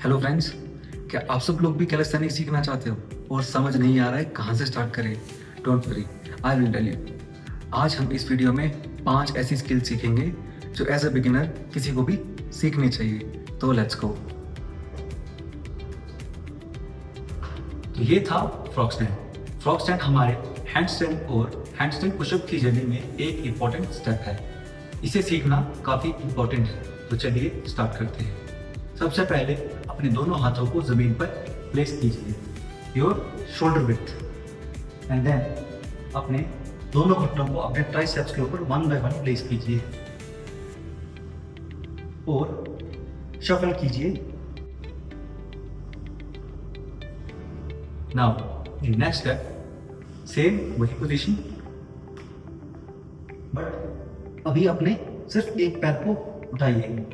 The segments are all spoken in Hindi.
हेलो फ्रेंड्स, क्या आप सब लोग भी कैलिस्थेनिक्स सीखना चाहते हो और समझ नहीं आ रहा है कहाँ से स्टार्ट करें? Don't worry, I will tell you. आज हम इस वीडियो में 5 ऐसी स्किल सीखेंगे जो एज अ बिगिनर किसी को भी सीखनी चाहिए। तो लेट्स गो। तो ये था फ्रॉग स्टैंड। फ्रॉग स्टैंड हमारे हैंड स्टैंड और हैंड स्टैंड पुशअप की जर्नी में एक इम्पॉर्टेंट स्टेप है। इसे सीखना काफ़ी इम्पॉर्टेंट है, तो चलिए स्टार्ट करते हैं। सबसे पहले अपने दोनों हाथों को जमीन पर प्लेस कीजिए, your shoulder width, and then अपने दोनों घुटनों को अपने ट्राइसेप्स के ऊपर वन बाय वन प्लेस कीजिए और शफल कीजिए। Now in next step same वही पोजीशन, बट अभी अपने सिर्फ एक पैर को उठाइए,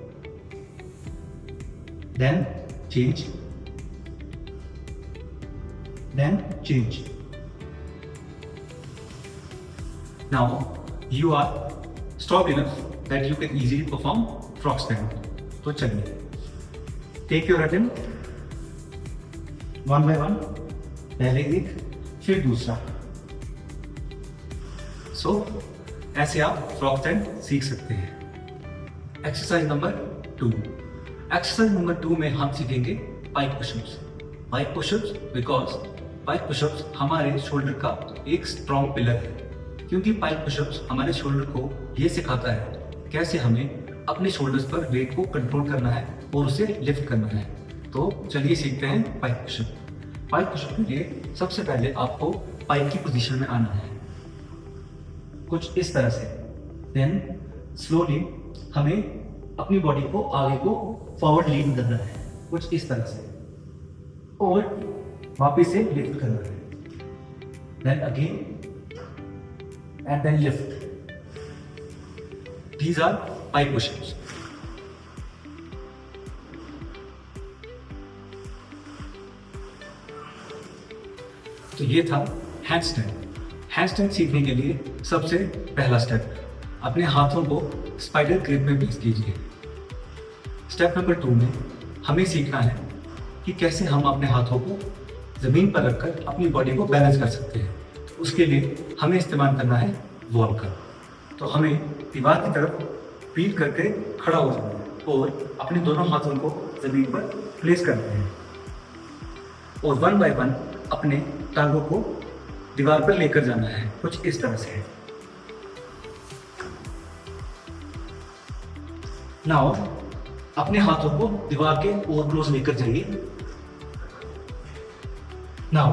then change, then change. Now you are strong enough that you can easily perform frog stand. तो चलिए, take your attempt one by one. पहले एक, फिर दूसरा। So ऐसे आप फ्रॉग स्टैंड सीख सकते हैं। Exercise number 2। एक्सरसाइज नंबर 2 में हम सीखेंगे pike pushups. Pike pushups because pike pushups हमारे शोल्डर का एक स्ट्रॉन्ग पिलर है, क्योंकि पाइक पुशअप्स हमारे शोल्डर को ये सिखाता है कैसे हमें अपने शोल्डर्स पर वेट को कंट्रोल करना है और उसे लिफ्ट करना है। तो चलिए सीखते हैं पाइक पुशअप। पाइक पुशअप के लिए सबसे पहले आपको पाइक की पोजीशन में आना है, कुछ इस तरह से। देन स्लोली हमें अपनी बॉडी को आगे को फॉरवर्ड लीन करना है, कुछ इस तरह से, और वापस से लिफ्ट करना है। Then again and then lift. These are pike pushups. तो ये था हैंड स्टैंड। हैंड स्टैंड सीखने के लिए सबसे पहला स्टेप, अपने हाथों को स्पाइडर ग्रिप में प्लेस कीजिए। स्टेप नंबर 2 में हमें सीखना है कि कैसे हम अपने हाथों को ज़मीन पर रखकर अपनी बॉडी को बैलेंस कर सकते हैं। तो उसके लिए हमें इस्तेमाल करना है वॉल का। तो हमें दीवार की तरफ पील करके खड़ा हो जाना है और अपने दोनों हाथों को ज़मीन पर प्लेस करना है और वन बाय वन अपने टांगों को दीवार पर लेकर जाना है, कुछ इस तरह से। नाउ अपने हाथों को दीवार के और क्लोज लेकर जाइए। नाउ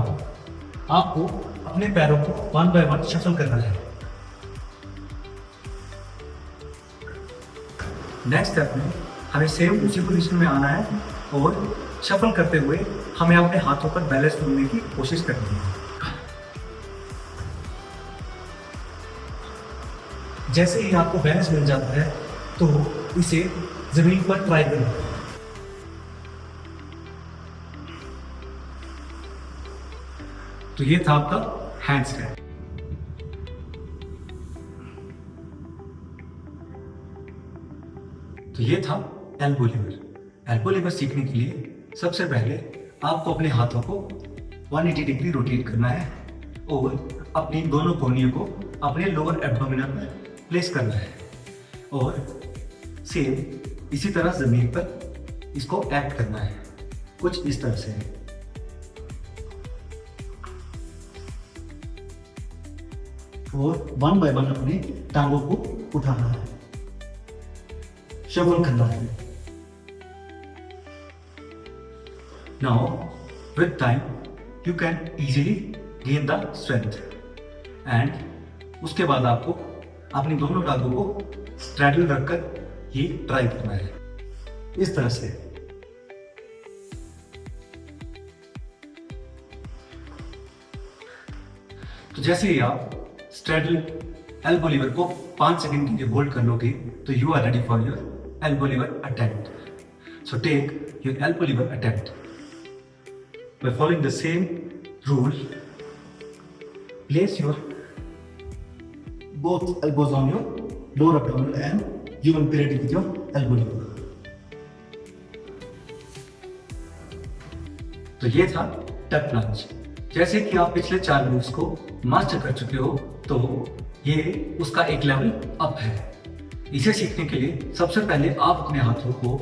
आपको अपने पैरों को वन बाय वन शफल करना है। नेक्स्ट स्टेप में हमें सेम उसी पोजीशन में आना है और शफल करते हुए हमें अपने हाथों पर बैलेंस मिलने की कोशिश करनी है। जैसे ही आपको बैलेंस मिल जाता है तो इसे जमीन पर ट्राई करें। तो ये था आपका हैंड स्टैंड। तो ये था एल्बो लीवर। एल्बो लीवर सीखने के लिए सबसे पहले आपको अपने हाथों को 180 डिग्री रोटेट करना है और अपनी दोनों कोहनियों को अपने लोअर एब्डोमिनल में प्लेस करना है और सेम इसी तरह जमीन पर इसको एक्ट करना है, कुछ इस तरह से। और वन बाय वन अपने टांगों को उठाना है, शफल करना है। Now with time you can easily gain the strength and उसके बाद आपको अपनी दोनों टांगों को स्ट्रैडल रखकर ये ट्राई करना है, इस तरह से। तो जैसे ही आप स्ट्रैडल एल्बो लीवर को 5 सेकंड के लिए होल्ड कर लोगे तो you are ready for your elbow lever attempt. So take your elbow lever attempt by following the same rule. Place your both elbows on your lower abdominal and you will be ready with your elbow lever. तो ये था टक प्लांज। जैसे कि आप पिछले 4 मूव्स को मास्टर कर चुके हो, तो ये उसका एक लेवल अप है। इसे सीखने के लिए सबसे पहले आप अपने हाथों को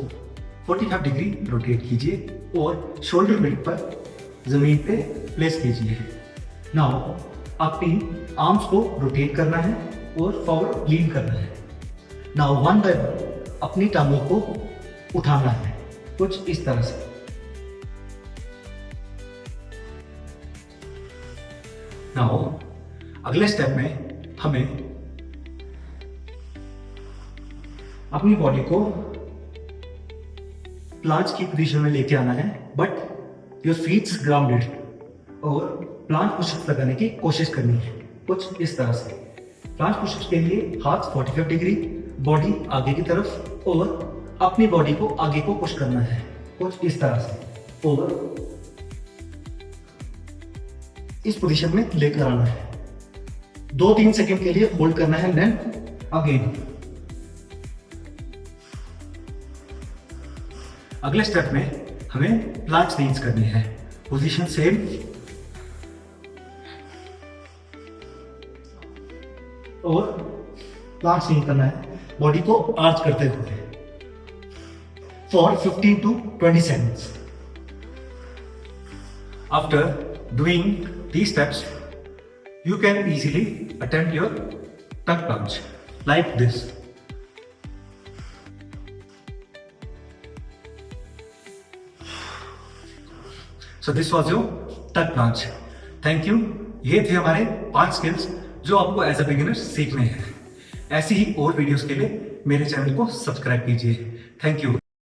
45 डिग्री रोटेट कीजिए और शोल्डर ब्लेड पर जमीन पे प्लेस कीजिए। नाउ अपनी आर्म्स को रोटेट करना है और फॉरवर्ड लीन करना है। नाउ वन बाय वन अपनी टांगों को उठाना है, कुछ इस तरह से। नाउ अगले स्टेप में हमें अपनी बॉडी को प्लांट की पोजीशन में लेके आना है, बट योर फीट्स ग्राउंडेड, और प्लांट पुशअप्स लगाने की कोशिश करनी है, कुछ इस तरह से। प्लांट पुशअप्स के लिए हाथ 45 डिग्री, बॉडी आगे की तरफ, और अपनी बॉडी को आगे को पुश करना है, कुछ इस तरह से, और इस पोजीशन में लेकर आना है। 2-3 सेकंड के लिए होल्ड करना है, देन अगेन। अगले स्टेप में हमें प्लांट स्नेच करनी है, पोजीशन सेम, और प्लांट स्नेच करना है बॉडी को आर्च करते हुए for 15 to 20 seconds. After doing these steps, you can easily attempt your tuck plunge like this. So this was your tuck plunge. Thank you. ये थे हमारे 5 स्किल्स जो आपको एज अ बिगिनर सीखने हैं। ऐसी ही और वीडियोस के लिए मेरे चैनल को सब्सक्राइब कीजिए। Thank you.